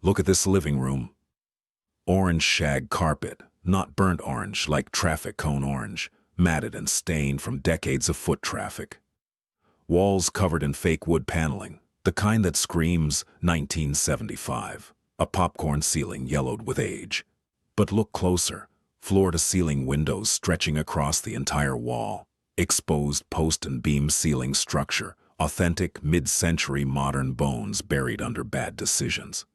Look at this living room. Orange shag carpet, not burnt orange like traffic cone orange, matted and stained from decades of foot traffic. Walls covered in fake wood paneling, the kind that screams 1975. A popcorn ceiling yellowed with age. But look closer, floor-to-ceiling windows stretching across the entire wall. Exposed post and beam ceiling structure, authentic mid-century modern bones buried under bad decisions.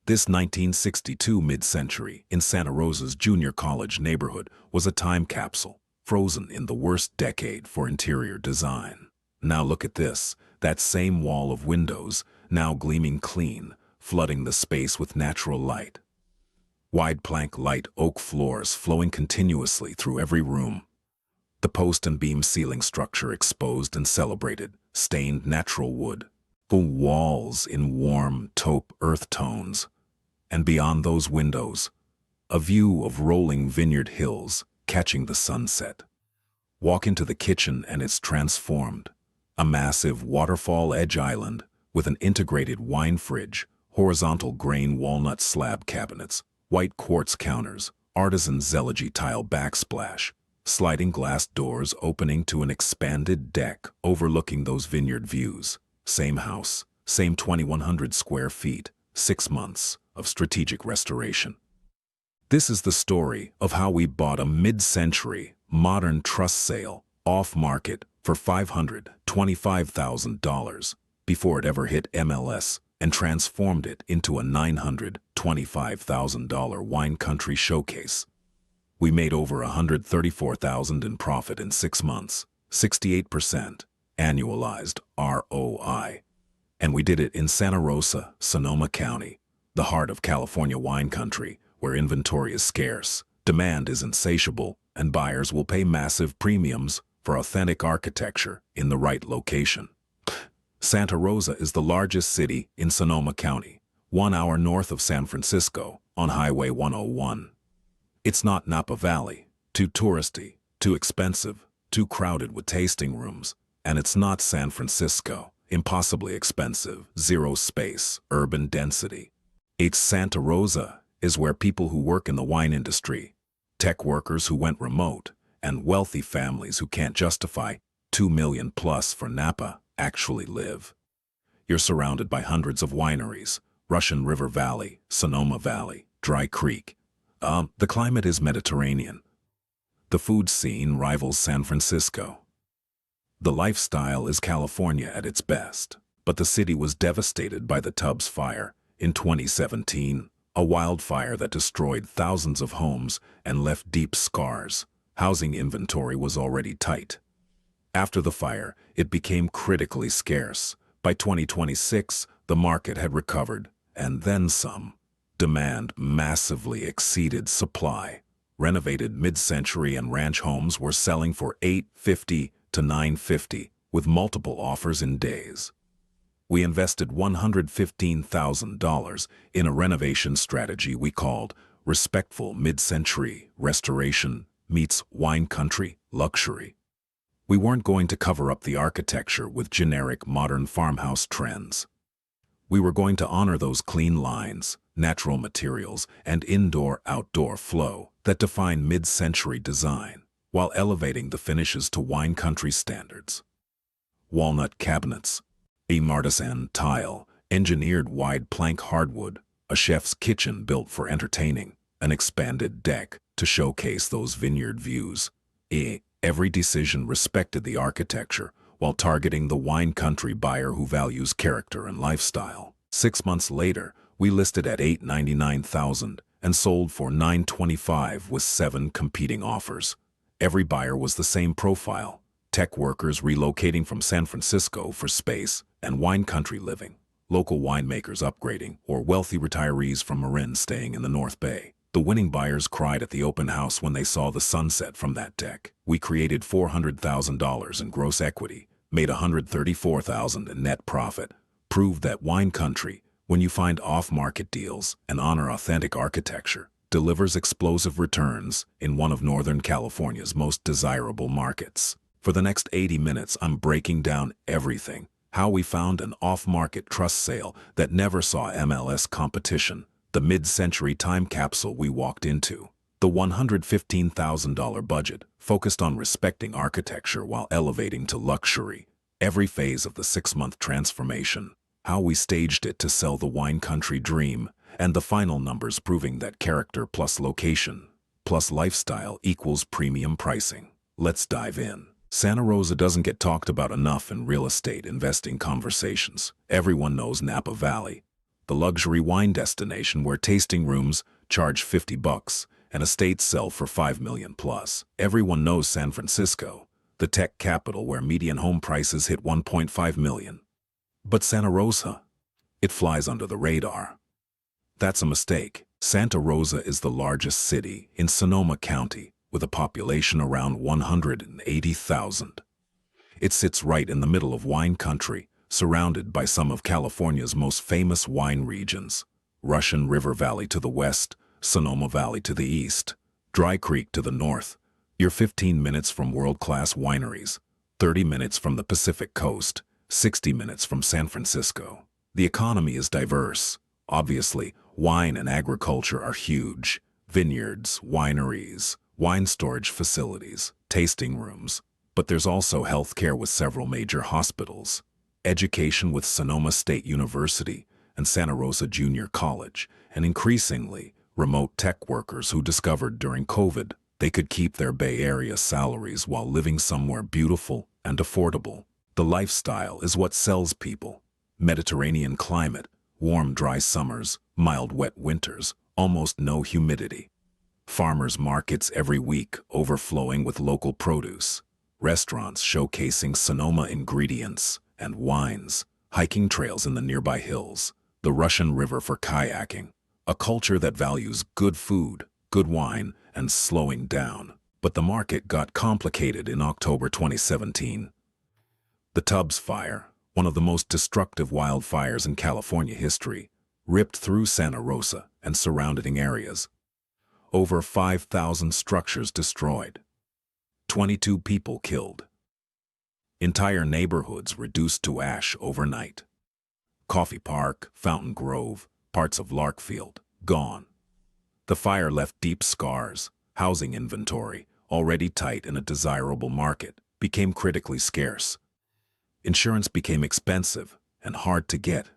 This 1962 mid-century in Santa Rosa's junior college neighborhood was a time capsule, frozen in the worst decade for interior design. Now look at this, that same wall of windows, now gleaming clean, flooding the space with natural light. Wide plank light oak floors flowing continuously through every room. The post and beam ceiling structure exposed and celebrated, stained natural wood. The walls in warm taupe earth tones. And beyond those windows, a view of rolling vineyard hills catching the sunset. Walk into the kitchen and it's transformed. A massive waterfall edge island with an integrated wine fridge, horizontal grain walnut slab cabinets, white quartz counters, artisan zeology tile backsplash, sliding glass doors opening to an expanded deck overlooking those vineyard views. Same house, same 2,100 square feet, 6 months of strategic restoration. This is the story of how we bought a mid-century, modern truss sale, off-market, for $525,000 before it ever hit MLS and transformed it into a $925,000 wine country showcase. We made over $134,000 in profit in 6 months, 68% annualized ROI. And we did it in Santa Rosa, Sonoma County, the heart of California wine country, where inventory is scarce, demand is insatiable, and buyers will pay massive premiums for authentic architecture in the right location. Santa Rosa is the largest city in Sonoma County, 1 hour north of San Francisco on Highway 101. It's not Napa Valley, too touristy, too expensive, too crowded with tasting rooms, and it's not San Francisco, impossibly expensive, zero space, urban density. It's Santa Rosa is where people who work in the wine industry, tech workers who went remote, and wealthy families who can't justify $2 million plus for Napa actually live. You're surrounded by hundreds of wineries, Russian River Valley, Sonoma Valley, Dry Creek. The climate is Mediterranean. The food scene rivals San Francisco. The lifestyle is California at its best, but the city was devastated by the Tubbs Fire in 2017, a wildfire that destroyed thousands of homes and left deep scars. Housing inventory was already tight. After the fire, it became critically scarce. By 2026, the market had recovered, and then some. Demand massively exceeded supply. Renovated mid-century and ranch homes were selling for $850 to $950, with multiple offers in days. We invested $115,000 in a renovation strategy we called Respectful Mid-Century Restoration meets Wine Country Luxury. We weren't going to cover up the architecture with generic modern farmhouse trends. We were going to honor those clean lines, natural materials, and indoor-outdoor flow that define mid-century design, while elevating the finishes to wine country standards. Walnut cabinets, a artisan tile, engineered wide plank hardwood, a chef's kitchen built for entertaining, an expanded deck to showcase those vineyard views. Every decision respected the architecture while targeting the wine country buyer who values character and lifestyle. 6 months later, we listed at $899,000 and sold for $925,000 with 7 competing offers. Every buyer was the same profile: tech workers relocating from San Francisco for space and wine country living, local winemakers upgrading, or wealthy retirees from Marin staying in the North Bay. The winning buyers cried at the open house when they saw the sunset from that deck. We created $400,000 in gross equity, made $134,000 in net profit, proved that wine country, when you find off-market deals and honor authentic architecture, delivers explosive returns in one of Northern California's most desirable markets. For the next 80 minutes, I'm breaking down everything: How we found an off-market trust sale that never saw MLS competition, the mid-century time capsule we walked into, the $115,000 budget focused on respecting architecture while elevating to luxury, every phase of the 6-month transformation, how we staged it to sell the wine country dream, and the final numbers proving that character plus location plus lifestyle equals premium pricing. Let's dive in. Santa Rosa doesn't get talked about enough in real estate investing conversations. Everyone knows Napa Valley, the luxury wine destination where tasting rooms charge $50 and estates sell for $5 million plus. Everyone knows San Francisco, the tech capital where median home prices hit $1.5 million. But Santa Rosa, it flies under the radar. That's a mistake. Santa Rosa is the largest city in Sonoma County, with a population around 180,000. It sits right in the middle of wine country, surrounded by some of California's most famous wine regions: Russian River Valley to the west, Sonoma Valley to the east, Dry Creek to the north. You're 15 minutes from world-class wineries, 30 minutes from the Pacific Coast, 60 minutes from San Francisco. The economy is diverse. Obviously, wine and agriculture are huge. Vineyards, wineries, wine storage facilities, tasting rooms. But there's also healthcare with several major hospitals, education with Sonoma State University and Santa Rosa Junior College, and increasingly, remote tech workers who discovered during COVID they could keep their Bay Area salaries while living somewhere beautiful and affordable. The lifestyle is what sells people. Mediterranean climate, warm dry summers, mild wet winters, almost no humidity. Farmers markets every week overflowing with local produce. Restaurants showcasing Sonoma ingredients and wines. Hiking trails in the nearby hills. The Russian River for kayaking. A culture that values good food, good wine, and slowing down. But the market got complicated in October 2017. The Tubbs Fire, one of the most destructive wildfires in California history, ripped through Santa Rosa and surrounding areas. Over 5,000 structures destroyed. 22 people killed. Entire neighborhoods reduced to ash overnight. Coffee Park, Fountain Grove, parts of Larkfield, gone. The fire left deep scars. Housing inventory, already tight in a desirable market, became critically scarce. Insurance became expensive and hard to get.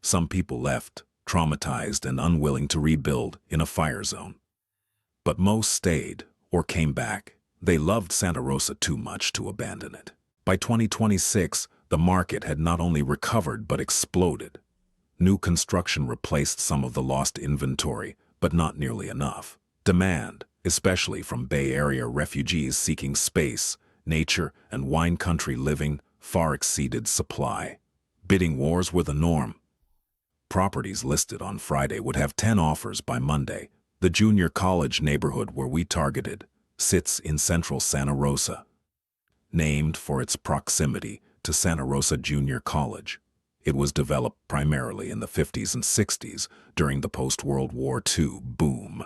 Some people left, traumatized and unwilling to rebuild in a fire zone. But most stayed or came back. They loved Santa Rosa too much to abandon it. By 2026, the market had not only recovered but exploded. New construction replaced some of the lost inventory, but not nearly enough. Demand, especially from Bay Area refugees seeking space, nature, and wine country living, far exceeded supply. Bidding wars were the norm. Properties listed on Friday would have 10 offers by Monday. The junior college neighborhood where we targeted sits in central Santa Rosa. Named for its proximity to Santa Rosa Junior College, it was developed primarily in the 50s and 60s during the post-World War II boom.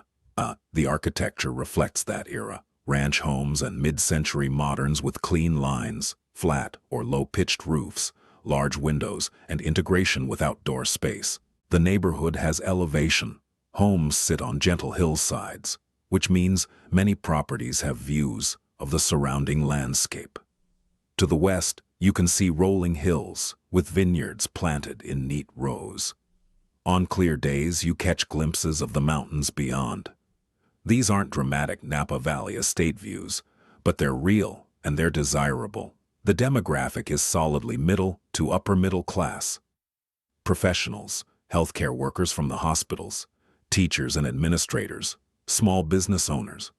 The architecture reflects that era. Ranch homes and mid-century moderns with clean lines, flat or low-pitched roofs, large windows, and integration with outdoor space. The neighborhood has elevation. Homes sit on gentle hillsides, which means many properties have views of the surrounding landscape. To the west, you can see rolling hills with vineyards planted in neat rows. On clear days, you catch glimpses of the mountains beyond. These aren't dramatic Napa Valley estate views, but they're real and they're desirable. The demographic is solidly middle to upper middle class. Professionals, healthcare workers from the hospitals, teachers and administrators, small business owners,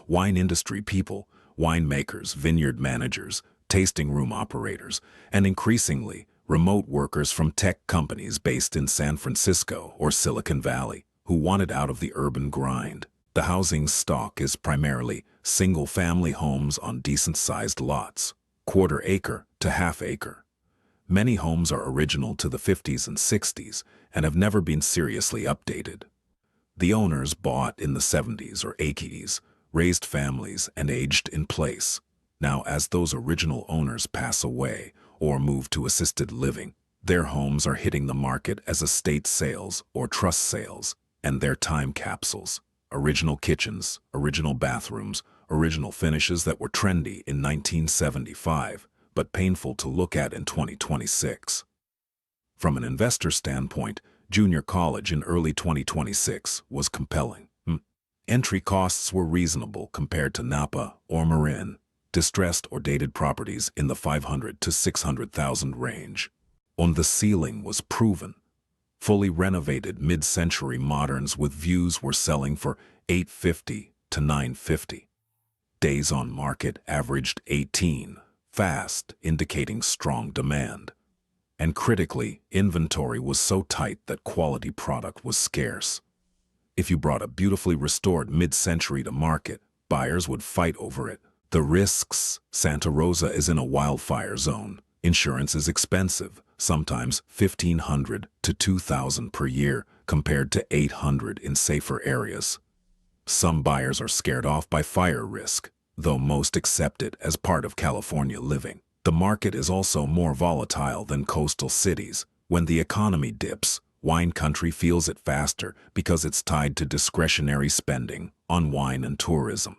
wine industry people, winemakers, vineyard managers, tasting room operators, and increasingly, remote workers from tech companies based in San Francisco or Silicon Valley who wanted out of the urban grind. The housing stock is primarily single-family homes on decent-sized lots, quarter-acre to half-acre. Many homes are original to the 50s and 60s and have never been seriously updated. The owners bought in the 70s or 80s, raised families, and aged in place. Now, as those original owners pass away or move to assisted living. Their homes are hitting the market as estate sales or trust sales, and they're time capsules. Original kitchens, original bathrooms, original finishes that were trendy in 1975, but painful to look at in 2026. From an investor standpoint, junior college in early 2026 was compelling. Entry costs were reasonable compared to Napa or Marin, distressed or dated properties in the 500 to 600,000 range. On the ceiling was proven. Fully renovated mid-century moderns with views were selling for $850 to $950. Days on market averaged 18, fast, indicating strong demand. And critically, inventory was so tight that quality product was scarce. If you brought a beautifully restored mid-century to market, buyers would fight over it. The risks: Santa Rosa is in a wildfire zone. Insurance is expensive, sometimes $1,500 to $2,000 per year compared to $800 in safer areas. Some buyers are scared off by fire risk, though most accept it as part of California living. The market is also more volatile than coastal cities. When the economy dips, wine country feels it faster because it's tied to discretionary spending on wine and tourism.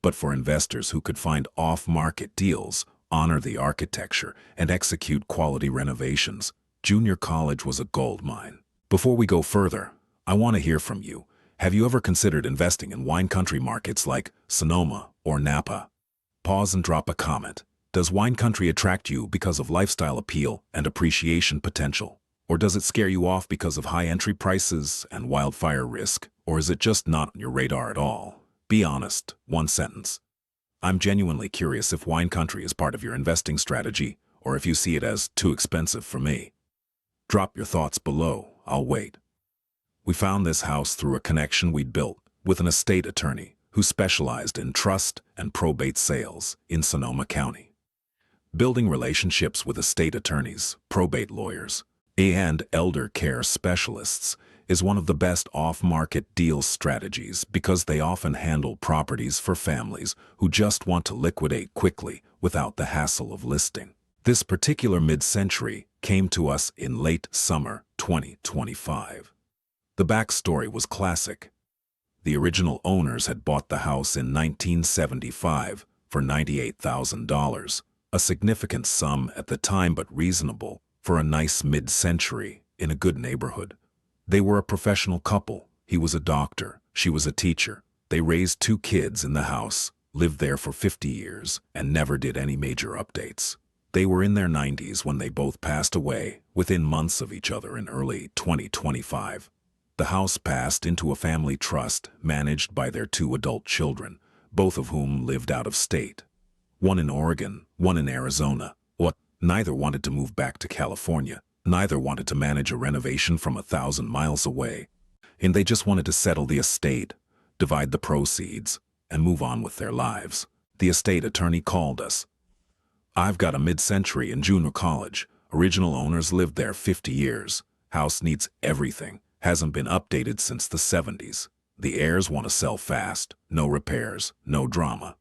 But for investors who could find off-market deals, honor the architecture, and execute quality renovations, junior college was a gold mine. Before we go further, I want to hear from you. Have you ever considered investing in wine country markets like Sonoma or Napa? Pause and drop a comment. Does wine country attract you because of lifestyle appeal and appreciation potential? Or does it scare you off because of high entry prices and wildfire risk? Or is it just not on your radar at all? Be honest, one sentence. I'm genuinely curious if wine country is part of your investing strategy, or if you see it as too expensive for me. Drop your thoughts below, I'll wait. We found this house through a connection we'd built with an estate attorney who specialized in trust and probate sales in Sonoma County. Building relationships with estate attorneys, probate lawyers, and elder care specialists is one of the best off-market deal strategies because they often handle properties for families who just want to liquidate quickly without the hassle of listing. This particular mid-century came to us in late summer 2025. The backstory was classic. The original owners had bought the house in 1975 for $98,000, a significant sum at the time but reasonable for a nice mid-century in a good neighborhood. They were a professional couple. He was a doctor, she was a teacher. They raised 2 kids in the house, lived there for 50 years, and never did any major updates. They were in their 90s when they both passed away within months of each other in early 2025. The house passed into a family trust managed by their 2 adult children, both of whom lived out of state. One in Oregon, one in Arizona. Neither wanted to move back to California. Neither wanted to manage a renovation from 1,000 miles away. And they just wanted to settle the estate, divide the proceeds, and move on with their lives. The estate attorney called us. I've got a mid-century in junior college. Original owners lived there 50 years. House needs everything. Hasn't been updated since the 70s. The heirs want to sell fast. No repairs, no drama.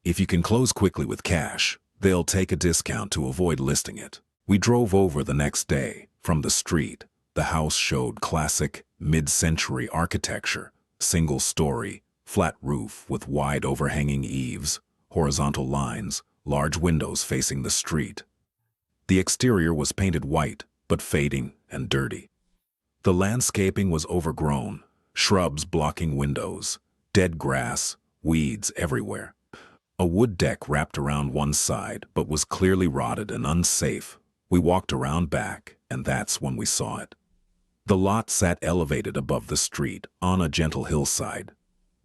If you can close quickly with cash, they'll take a discount to avoid listing it. We drove over the next day. From the street, the house showed classic mid-century architecture, single-story, flat roof with wide overhanging eaves, horizontal lines, large windows facing the street. The exterior was painted white, but fading and dirty. The landscaping was overgrown, shrubs blocking windows, dead grass, weeds everywhere. A wood deck wrapped around one side, but was clearly rotted and unsafe. We walked around back, and that's when we saw it. The lot sat elevated above the street on a gentle hillside.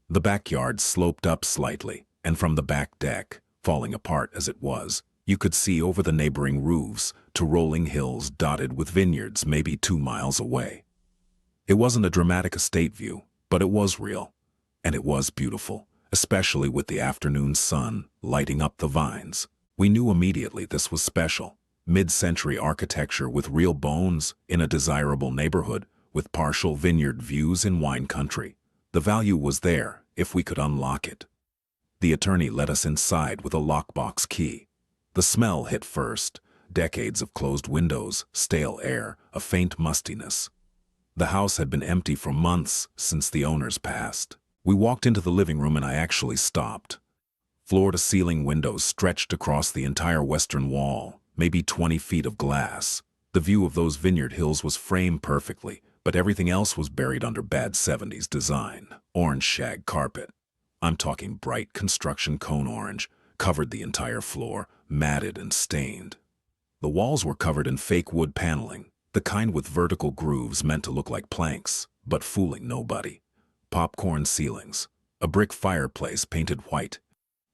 The backyard sloped up slightly, and from the back deck, falling apart as it was, you could see over the neighboring roofs to rolling hills dotted with vineyards maybe 2 miles away. It wasn't a dramatic estate view, but it was real, and it was beautiful, especially with the afternoon sun lighting up the vines. We knew immediately this was special. Mid-century architecture with real bones in a desirable neighborhood with partial vineyard views in wine country. The value was there if we could unlock it. The attorney let us inside with a lockbox key. The smell hit first, Decades of closed windows, stale air, a faint mustiness. The house had been empty for months since the owners passed. We walked into the living room and I actually stopped. Floor-to-ceiling windows stretched across the entire western wall, maybe 20 feet of glass. The view of those vineyard hills was framed perfectly, but everything else was buried under bad 70s design. Orange shag carpet. I'm talking bright construction cone orange, covered the entire floor, matted and stained. The walls were covered in fake wood paneling, the kind with vertical grooves meant to look like planks, but fooling nobody. Popcorn ceilings, a brick fireplace painted white.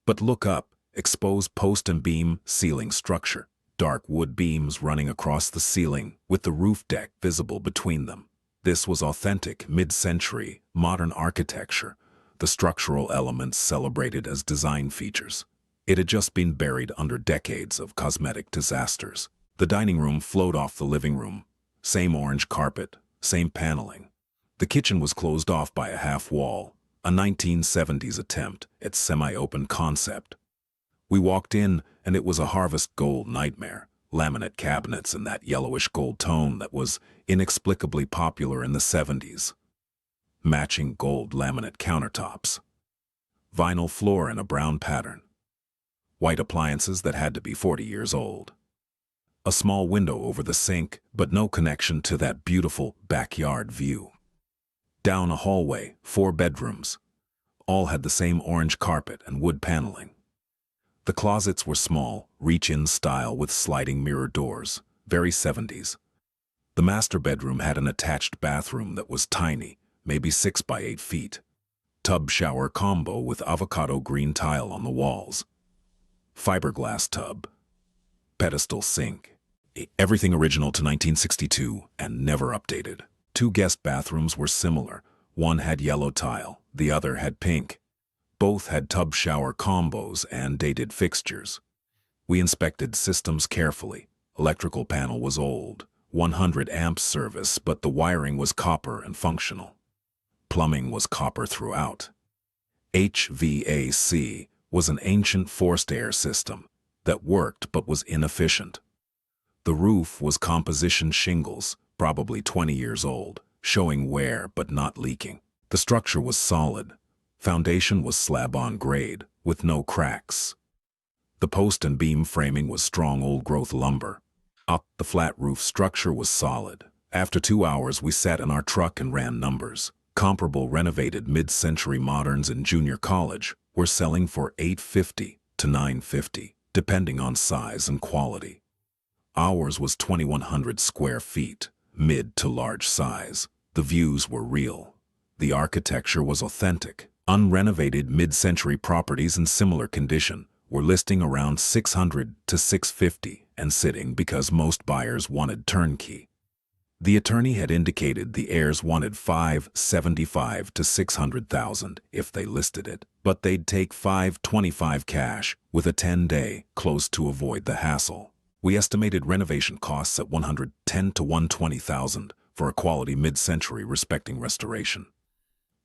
But look up, exposed post and beam ceiling structure, dark wood beams running across the ceiling with the roof deck visible between them. This was authentic mid-century modern architecture, the structural elements celebrated as design features. It had just been buried under decades of cosmetic disasters. The dining room flowed off the living room. Same orange carpet, same paneling. The kitchen was closed off by a half wall, a 1970s attempt at semi-open concept. We walked in, and it was a harvest gold nightmare. Laminate cabinets in that yellowish gold tone that was inexplicably popular in the 70s. Matching gold laminate countertops. Vinyl floor in a brown pattern. White appliances that had to be 40 years old. A small window over the sink, but no connection to that beautiful backyard view. Down a hallway, 4 bedrooms. All had the same orange carpet and wood paneling. The closets were small, reach-in style with sliding mirror doors, very 70s. The master bedroom had an attached bathroom that was tiny, maybe 6 by 8 feet. Tub shower combo with avocado green tile on the walls. Fiberglass tub. Pedestal sink. Everything original to 1962 and never updated. 2 guest bathrooms were similar. One had yellow tile, the other had pink. Both had tub shower combos and dated fixtures. We inspected systems carefully. Electrical panel was old, 100 amp service, but the wiring was copper and functional. Plumbing was copper throughout. HVAC was an ancient forced air system that worked but was inefficient. The roof was composition shingles, probably 20 years old, showing wear but not leaking. The structure was solid. Foundation was slab-on grade, with no cracks. The post and beam framing was strong old-growth lumber. The flat roof structure was solid. After 2 hours, we sat in our truck and ran numbers. Comparable renovated mid-century moderns in junior college were selling for $850 to $950, depending on size and quality. Ours was 2,100 square feet, mid to large size. The views were real. The architecture was authentic. Unrenovated mid-century properties in similar condition were listing around $600 to $650 and sitting because most buyers wanted turnkey. The attorney had indicated the heirs wanted $575,000 to $600,000 if they listed it, but they'd take $525,000 cash with a 10-day close to avoid the hassle. We estimated renovation costs at $110,000 to $120,000 for a quality mid-century respecting restoration.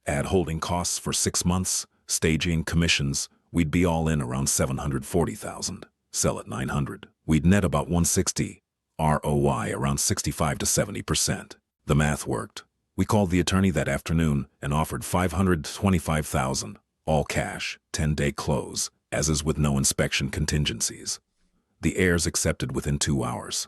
Add holding costs for 6 months, staging, commissions, we'd be all in around $740,000. Sell at $900,000. We'd net about $160,000. ROI around 65 to 70%. The math worked. We called the attorney that afternoon and offered $525,000, all cash, 10-day close, as is with no inspection contingencies. The heirs accepted within 2 hours.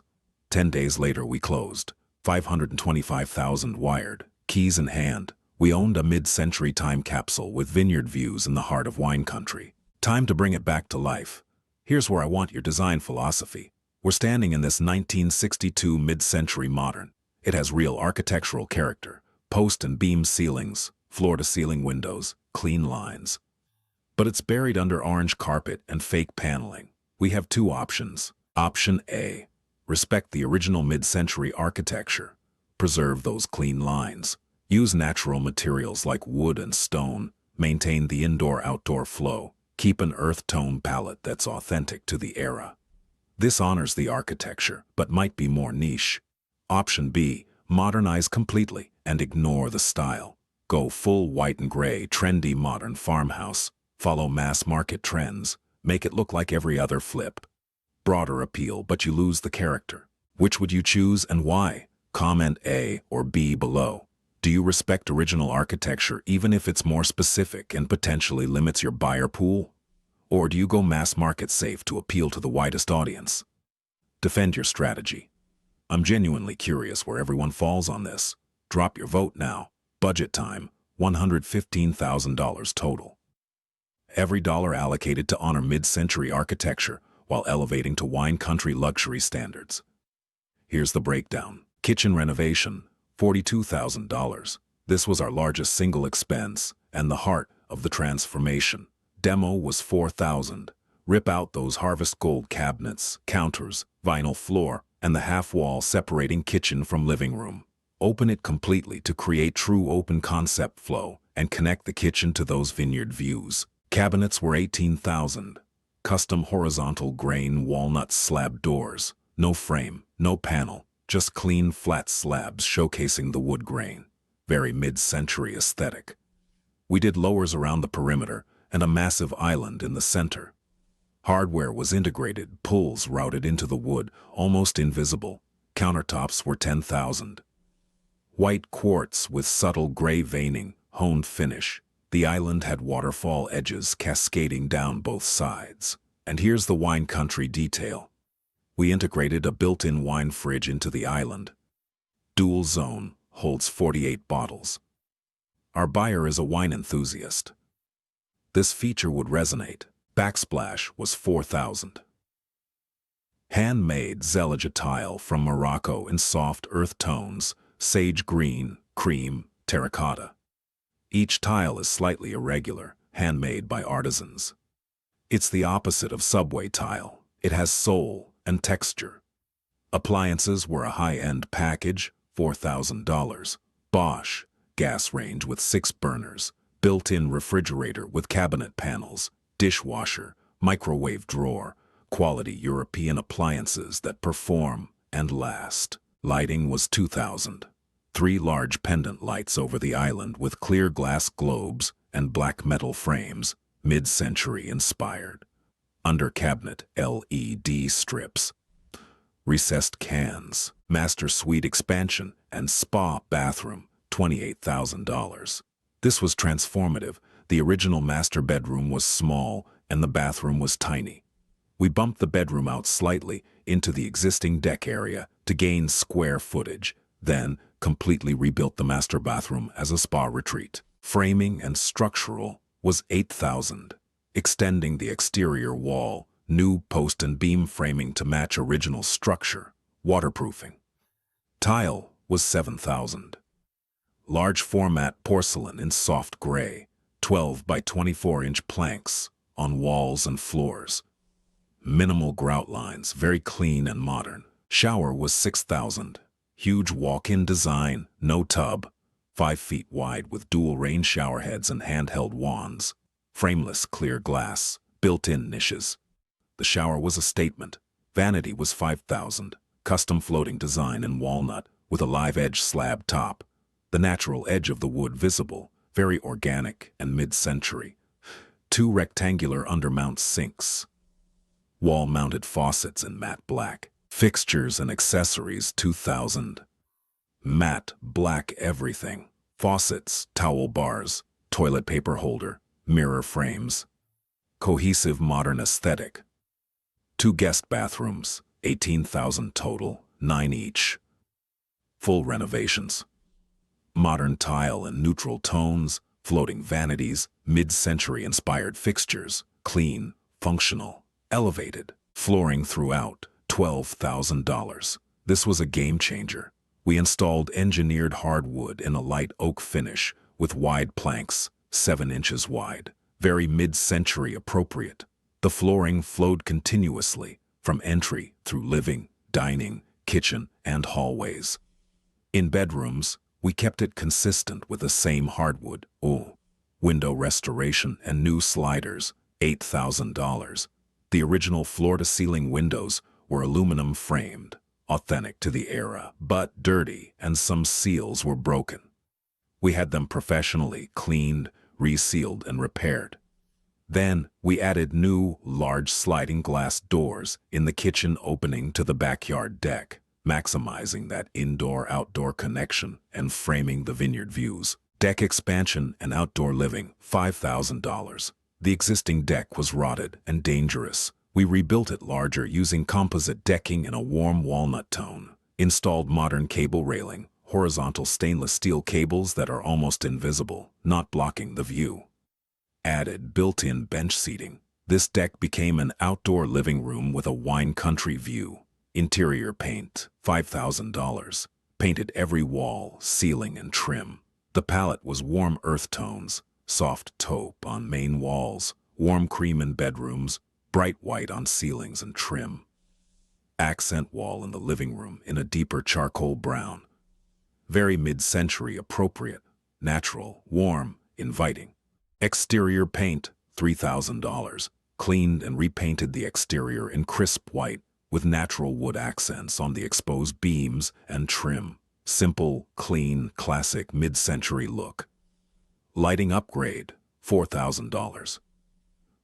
10 days later we closed. $525,000 wired, keys in hand. We owned a mid-century time capsule with vineyard views in the heart of wine country. Time to bring it back to life. Here's where I want your design philosophy. We're standing in this 1962 mid-century modern. It has real architectural character, post and beam ceilings, floor-to-ceiling windows, clean lines. But it's buried under orange carpet and fake paneling. We have 2 options. Option A, respect the original mid-century architecture. Preserve those clean lines. Use natural materials like wood and stone. Maintain the indoor-outdoor flow. Keep an earth tone palette that's authentic to the era. This honors the architecture, but might be more niche. Option B, modernize completely and ignore the style. Go full white and gray, trendy modern farmhouse. Follow mass market trends. Make it look like every other flip. broader appeal, but you lose the character. Which would you choose and why? Comment A or B below. Do you respect original architecture even if it's more specific and potentially limits your buyer pool? Or do you go mass market safe to appeal to the widest audience? Defend your strategy. I'm genuinely curious where everyone falls on this. Drop your vote now. Budget time, $115,000 total. Every dollar allocated to honor mid-century architecture while elevating to wine country luxury standards. Here's the breakdown. Kitchen renovation, $42,000. This was our largest single expense and the heart of the transformation. Demo was $4,000. Rip out those harvest gold cabinets, counters, vinyl floor, and the half-wall separating kitchen from living room. Open it completely to create true open concept flow and connect the kitchen to those vineyard views. Cabinets were $18,000. Custom horizontal grain walnut slab doors. No frame, no panel, just clean flat slabs showcasing the wood grain. Very mid-century aesthetic. We did lowers around the perimeter and a massive island in the center. Hardware was integrated, pulls routed into the wood, almost invisible. Countertops were $10,000. White quartz with subtle gray veining, honed finish. The island had waterfall edges cascading down both sides. And here's the wine country detail. We integrated a built-in wine fridge into the island. Dual zone, holds 48 bottles. Our buyer is a wine enthusiast. This feature would resonate. Backsplash was $4,000. Handmade zellige tile from Morocco in soft earth tones, sage green, cream, terracotta. Each tile is slightly irregular, handmade by artisans. It's the opposite of subway tile. It has soul and texture. Appliances were a high-end package, $4,000. Bosch, gas range with 6 burners, built-in refrigerator with cabinet panels, dishwasher, microwave drawer, quality European appliances that perform and last. Lighting was $2,000. 3 large pendant lights over the island with clear glass globes and black metal frames, mid-century inspired. Under cabinet LED strips. Recessed cans, master suite expansion, and spa bathroom, $28,000. This was transformative. The original master bedroom was small and the bathroom was tiny. We bumped the bedroom out slightly into the existing deck area to gain square footage, then completely rebuilt the master bathroom as a spa retreat. Framing and structural was $8,000. Extending the exterior wall, new post and beam framing to match original structure, waterproofing. Tile was $7,000. Large format porcelain in soft gray, 12 by 24-inch planks on walls and floors. Minimal grout lines, very clean and modern. Shower was $6,000. Huge walk-in design, no tub, 5 feet wide with dual rain shower heads and handheld wands. Frameless clear glass, built-in niches. The shower was a statement. Vanity was $5,000. Custom floating design in walnut with a live edge slab top. The natural edge of the wood visible, very organic and mid-century. 2 rectangular undermount sinks. Wall-mounted faucets in matte black. Fixtures and accessories, $2,000. Matte black everything. Faucets, towel bars, toilet paper holder, mirror frames. Cohesive modern aesthetic. 2 guest bathrooms, $18,000 total, 9 each. Full renovations. Modern tile and neutral tones, floating vanities, mid-century inspired fixtures, clean, functional, elevated. Flooring throughout, $12,000. This was a game changer. We installed engineered hardwood in a light oak finish with wide planks, 7 inches wide, very mid-century appropriate. The flooring flowed continuously from entry through living, dining, kitchen, and hallways. In bedrooms, we kept it consistent with the same hardwood. Window restoration and new sliders, $8,000. The original floor-to-ceiling windows were aluminum framed, authentic to the era, but dirty, and some seals were broken. We had them professionally cleaned, resealed, and repaired. Then, we added new, large sliding glass doors in the kitchen opening to the backyard deck, maximizing that indoor-outdoor connection and framing the vineyard views. Deck expansion and outdoor living, $5,000. The existing deck was rotted and dangerous. We rebuilt it larger using composite decking in a warm walnut tone. Installed modern cable railing, horizontal stainless steel cables that are almost invisible, not blocking the view. Added built-in bench seating. This deck became an outdoor living room with a wine country view. Interior paint, $5,000. Painted every wall, ceiling, and trim. The palette was warm earth tones, soft taupe on main walls, warm cream in bedrooms, bright white on ceilings and trim. Accent wall in the living room in a deeper charcoal brown. Very mid-century appropriate, natural, warm, inviting. Exterior paint, $3,000. Cleaned and repainted the exterior in crisp white with natural wood accents on the exposed beams and trim. Simple, clean, classic mid-century look. Lighting upgrade, $4,000.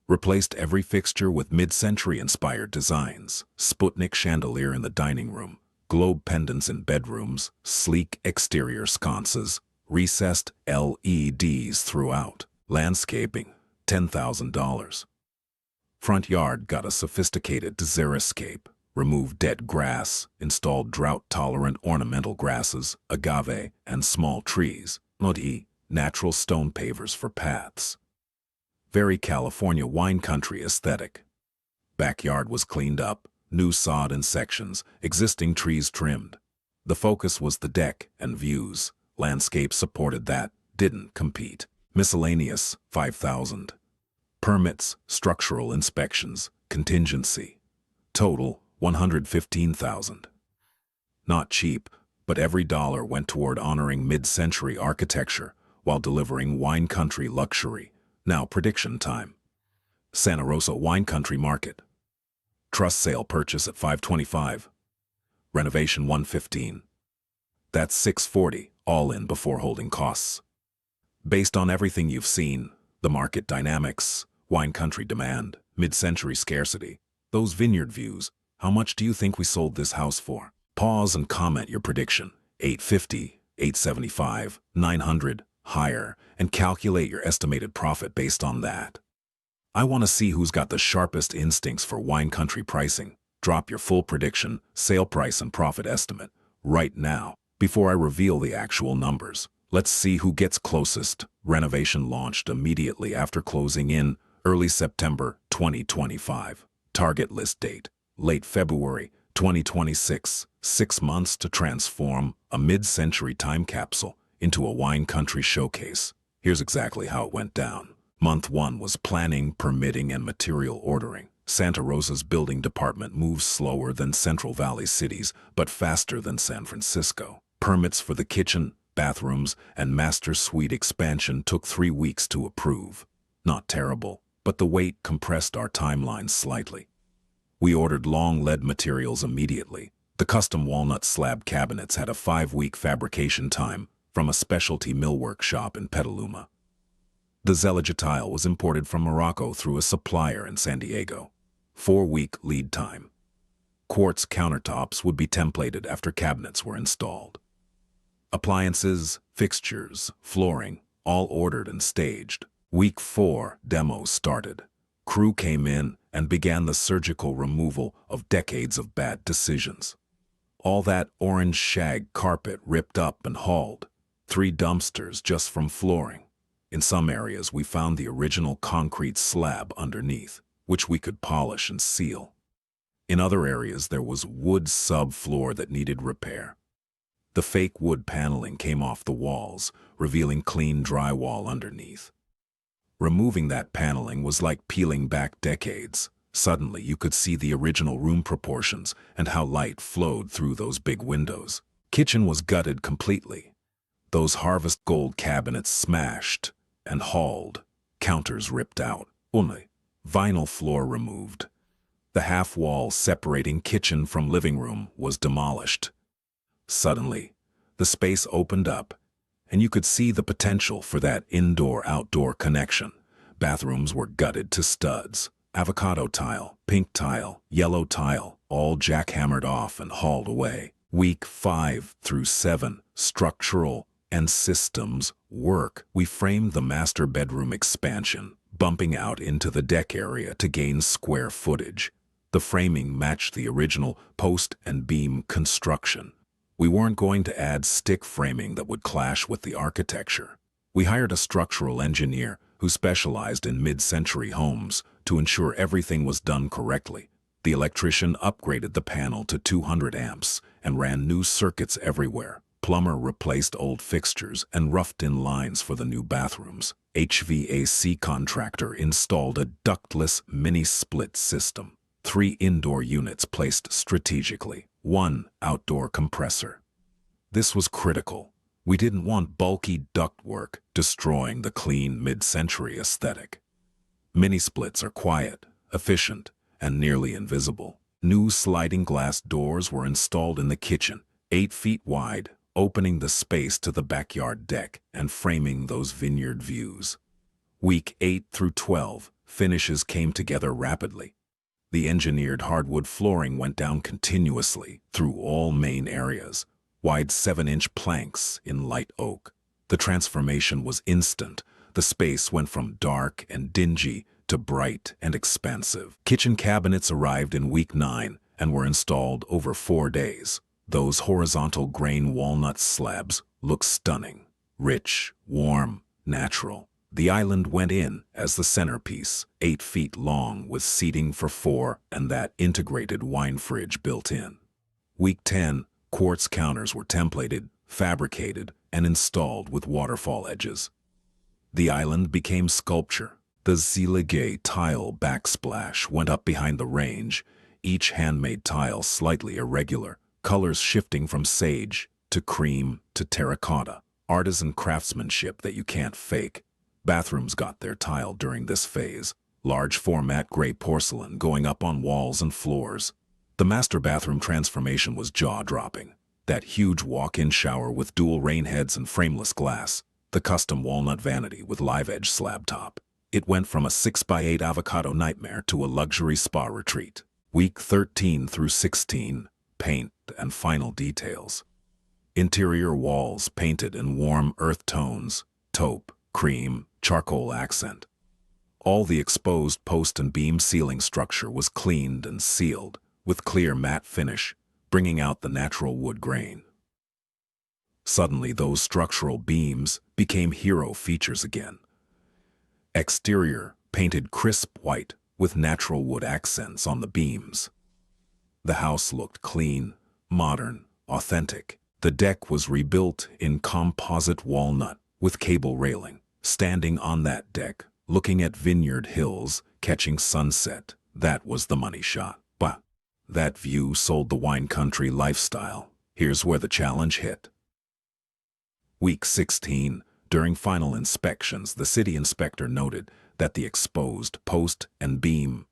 Replaced every fixture with mid-century inspired designs. Sputnik chandelier in the dining room, globe pendants in bedrooms, sleek exterior sconces, recessed LEDs throughout. Landscaping, $10,000. Front yard got a sophisticated xeriscape. Removed dead grass, installed drought-tolerant ornamental grasses, agave, and small trees. Natural stone pavers for paths. Very California wine country aesthetic. Backyard was cleaned up, new sod in sections, existing trees trimmed. The focus was the deck and views. Landscape supported that, didn't compete. Miscellaneous, $5,000. Permits, structural inspections, contingency. Total, $115,000. Not cheap, but every dollar went toward honoring mid-century architecture while delivering wine country luxury. Now prediction time. Santa Rosa Wine Country Market. Trust sale purchase at $525. Renovation $115. That's $640, all in before holding costs. Based on everything you've seen, the market dynamics, wine country demand, mid-century scarcity, those vineyard views, how much do you think we sold this house for? Pause and comment your prediction. $850, $875, $900, higher, and calculate your estimated profit based on that. I want to see who's got the sharpest instincts for wine country pricing. Drop your full prediction, sale price, and profit estimate right now before I reveal the actual numbers. Let's see who gets closest. Renovation launched immediately after closing in early September 2025. Target list date, late February 2026. 6 months to transform a mid-century time capsule into a wine country showcase. Here's exactly how it went down. Month 1 was planning, permitting, and material ordering. Santa Rosa's building department moves slower than Central Valley cities, but faster than San Francisco. Permits for the kitchen, bathrooms, and master suite expansion took 3 weeks to approve. Not terrible, but the wait compressed our timeline slightly. We ordered long lead materials immediately. The custom walnut slab cabinets had a 5-week fabrication time from a specialty millwork shop in Petaluma. The Zellige tile was imported from Morocco through a supplier in San Diego. 4-week lead time. Quartz countertops would be templated after cabinets were installed. Appliances, fixtures, flooring, all ordered and staged. Week 4, demos started. Crew came in and began the surgical removal of decades of bad decisions. All that orange shag carpet ripped up and hauled. 3 dumpsters just from flooring. In some areas, we found the original concrete slab underneath, which we could polish and seal. In other areas, there was wood subfloor that needed repair. The fake wood paneling came off the walls, revealing clean drywall underneath. Removing that paneling was like peeling back decades. Suddenly, you could see the original room proportions and how light flowed through those big windows. Kitchen was gutted completely. Those harvest gold cabinets smashed and hauled. Counters ripped out. Only vinyl floor removed. The half wall separating kitchen from living room was demolished. Suddenly, the space opened up, and you could see the potential for that indoor-outdoor connection. Bathrooms were gutted to studs. Avocado tile, pink tile, yellow tile, all jackhammered off and hauled away. Week 5 through 7, structural and systems work. We framed the master bedroom expansion, bumping out into the deck area to gain square footage. The framing matched the original post and beam construction. We weren't going to add stick framing that would clash with the architecture. We hired a structural engineer who specialized in mid-century homes to ensure everything was done correctly. The electrician upgraded the panel to 200 amps and ran new circuits everywhere. Plumber replaced old fixtures and roughed in lines for the new bathrooms. HVAC contractor installed a ductless mini-split system. 3 indoor units placed strategically. 1 outdoor compressor. This was critical. We didn't want bulky ductwork destroying the clean mid-century aesthetic. Mini-splits are quiet, efficient, and nearly invisible. New sliding glass doors were installed in the kitchen, 8 feet wide, opening the space to the backyard deck and framing those vineyard views. Week 8 through 12, finishes came together rapidly. The engineered hardwood flooring went down continuously through all main areas. Wide 7-inch planks in light oak. The transformation was instant. The space went from dark and dingy to bright and expansive. Kitchen cabinets arrived in week 9 and were installed over 4 days. Those horizontal grain walnut slabs look stunning. Rich, warm, natural. The island went in as the centerpiece, 8 feet long with seating for 4 and that integrated wine fridge built in. Week 10, quartz counters were templated, fabricated, and installed with waterfall edges. The island became sculpture. The Zilige tile backsplash went up behind the range, each handmade tile slightly irregular, colors shifting from sage to cream to terracotta, artisan craftsmanship that you can't fake. Bathrooms got their tile during this phase, large format gray porcelain going up on walls and floors. The master bathroom transformation was jaw-dropping. That huge walk-in shower with dual rain heads and frameless glass, the custom walnut vanity with live-edge slab top. It went from a 6x8 avocado nightmare to a luxury spa retreat. Week 13 through 16, paint and final details. Interior walls painted in warm earth tones, taupe, cream, charcoal accent. All the exposed post and beam ceiling structure was cleaned and sealed with clear matte finish, bringing out the natural wood grain. Suddenly, those structural beams became hero features again. Exterior painted crisp white with natural wood accents on the beams. The house looked clean, modern, authentic. The deck was rebuilt in composite walnut with cable railing. Standing on that deck, looking at vineyard hills, catching sunset, that was the money shot. But that view sold the wine country lifestyle. Here's where the challenge hit. Week 16, during final inspections, the city inspector noted that the exposed post and beam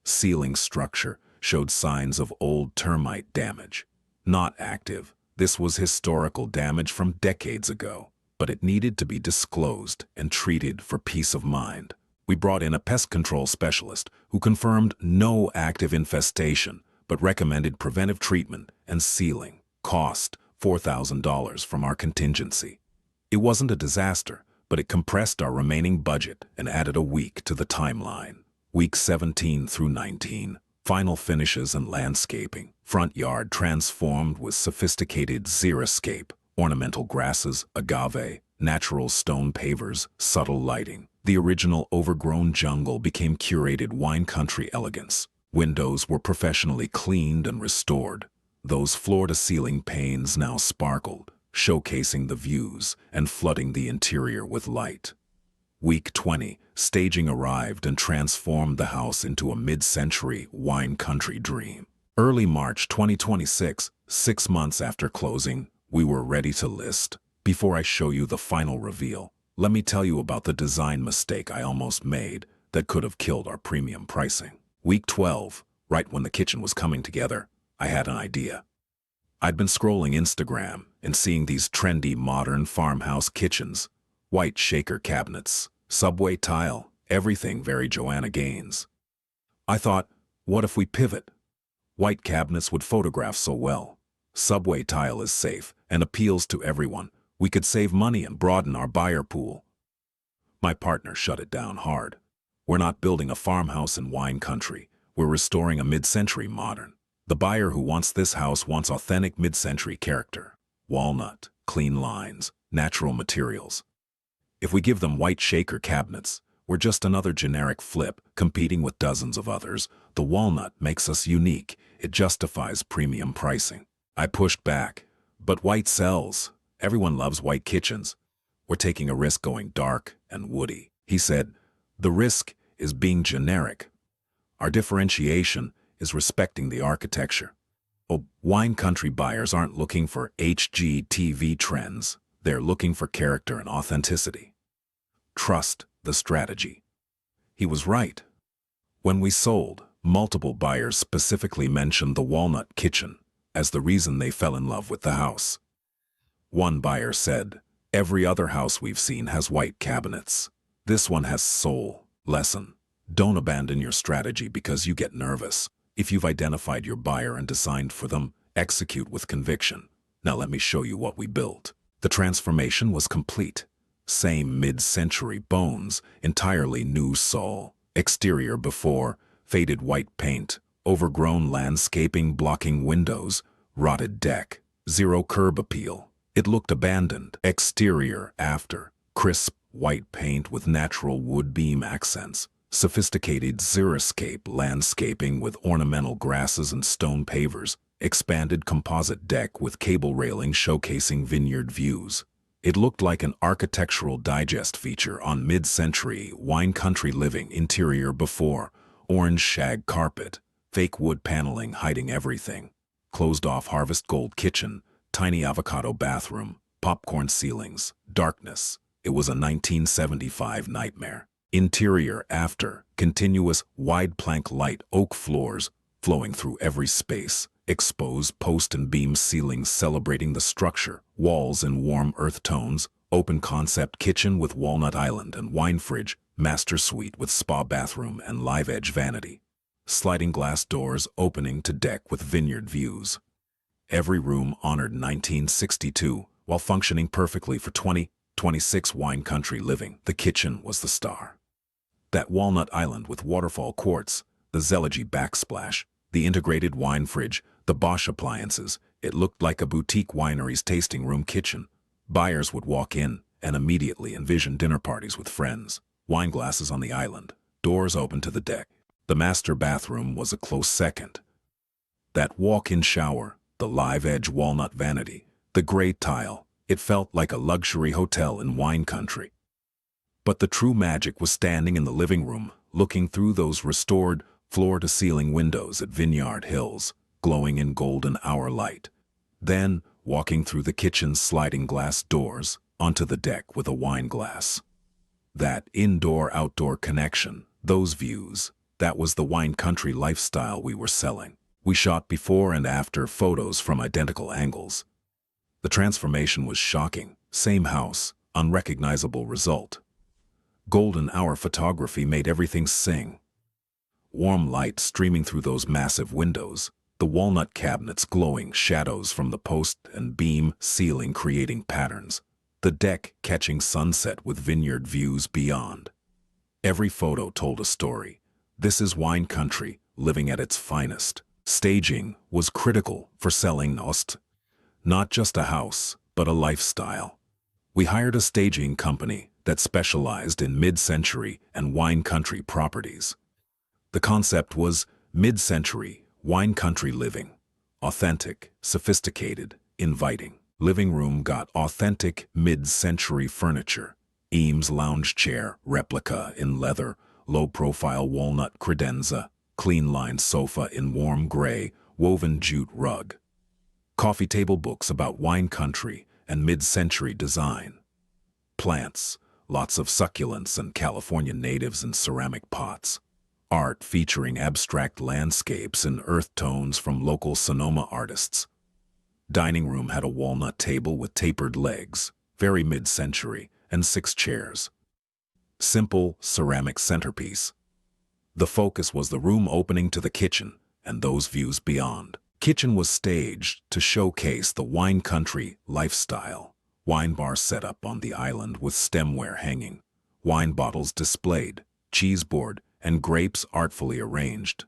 ceiling structure showed signs of old termite damage. Not active. This was historical damage from decades ago, but it needed to be disclosed and treated for peace of mind. We brought in a pest control specialist who confirmed no active infestation, but recommended preventive treatment and sealing. Cost $4,000 from our contingency. It wasn't a disaster, but it compressed our remaining budget and added a week to the timeline. Week 17 through 19, final finishes and landscaping. Front yard transformed with sophisticated xeriscape, ornamental grasses, agave, natural stone pavers, subtle lighting. The original overgrown jungle became curated wine country elegance. Windows were professionally cleaned and restored. Those floor-to-ceiling panes now sparkled, showcasing the views and flooding the interior with light. Week 20, staging arrived and transformed the house into a mid-century wine country dream. Early March 2026, 6 months after closing, we were ready to list. Before I show you the final reveal, let me tell you about the design mistake I almost made that could have killed our premium pricing. Week 12, right when the kitchen was coming together, I had an idea. I'd been scrolling Instagram and seeing these trendy modern farmhouse kitchens, white shaker cabinets, Subway tile, everything very Joanna Gaines. I thought, what if we pivot? White cabinets would photograph so well. Subway tile is safe and appeals to everyone. We could save money and broaden our buyer pool. My partner shut it down hard. We're not building a farmhouse in wine country. We're restoring a mid-century modern. The buyer who wants this house wants authentic mid-century character. Walnut, clean lines, natural materials. If we give them white shaker cabinets, we're just another generic flip competing with dozens of others. The walnut makes us unique. It justifies premium pricing. I pushed back. But white sells. Everyone loves white kitchens. We're taking a risk going dark and woody. He said, the risk is being generic. Our differentiation is respecting the architecture. Oh, wine country buyers aren't looking for HGTV trends. They're looking for character and authenticity. Trust the strategy. He was right. When we sold, multiple buyers specifically mentioned the walnut kitchen as the reason they fell in love with the house. One buyer said, every other house we've seen has white cabinets. This one has soul. Lesson: don't abandon your strategy because you get nervous. If you've identified your buyer and designed for them, execute with conviction. Now let me show you what we built. The transformation was complete. Same mid-century bones, entirely new soul. Exterior before, faded white paint, overgrown landscaping blocking windows, rotted deck, zero curb appeal. It looked abandoned. Exterior after, crisp white paint with natural wood beam accents. Sophisticated xeriscape landscaping with ornamental grasses and stone pavers. Expanded composite deck with cable railing showcasing vineyard views. It looked like an architectural digest feature on mid-century wine country living. Interior before, orange shag carpet, fake wood paneling hiding everything. Closed-off harvest gold kitchen, tiny avocado bathroom, popcorn ceilings, darkness. It was a 1975 nightmare. Interior after, continuous wide plank light oak floors flowing through every space. Exposed post and beam ceilings celebrating the structure, walls in warm earth tones, open concept kitchen with walnut island and wine fridge, master suite with spa bathroom and live edge vanity. Sliding glass doors opening to deck with vineyard views. Every room honored 1962 while functioning perfectly for 2026 wine country living. The kitchen was the star. That walnut island with waterfall quartz, the Zeligy backsplash, the integrated wine fridge, the Bosch appliances, it looked like a boutique winery's tasting room kitchen. Buyers would walk in and immediately envision dinner parties with friends. Wine glasses on the island, doors open to the deck. The master bathroom was a close second. That walk-in shower, the live edge walnut vanity, the gray tile, it felt like a luxury hotel in wine country. But the true magic was standing in the living room, looking through those restored floor-to-ceiling windows at Vineyard Hills, glowing in golden hour light. Then, walking through the kitchen's sliding glass doors, onto the deck with a wine glass. That indoor-outdoor connection, those views, that was the wine country lifestyle we were selling. We shot before and after photos from identical angles. The transformation was shocking. Same house, unrecognizable result. Golden hour photography made everything sing. Warm light streaming through those massive windows, the walnut cabinets glowing, shadows from the post and beam ceiling creating patterns, the deck catching sunset with vineyard views beyond. Every photo told a story. This is wine country, living at its finest. Staging was critical for selling Nost. Not just a house, but a lifestyle. We hired a staging company that specialized in mid-century and wine country properties. The concept was mid-century, wine country living. Authentic, sophisticated, inviting. Living room got authentic mid-century furniture. Eames lounge chair, replica in leather, low-profile walnut credenza, clean-lined sofa in warm gray, woven jute rug. Coffee table books about wine country and mid-century design. Plants, lots of succulents and California natives in ceramic pots. Art featuring abstract landscapes and earth tones from local Sonoma artists. Dining room had a walnut table with tapered legs, very mid-century, and 6 chairs. Simple ceramic centerpiece. The focus was the room opening to the kitchen and those views beyond. Kitchen was staged to showcase the wine country lifestyle. Wine bar set up on the island with stemware hanging, wine bottles displayed, cheese board, and grapes artfully arranged.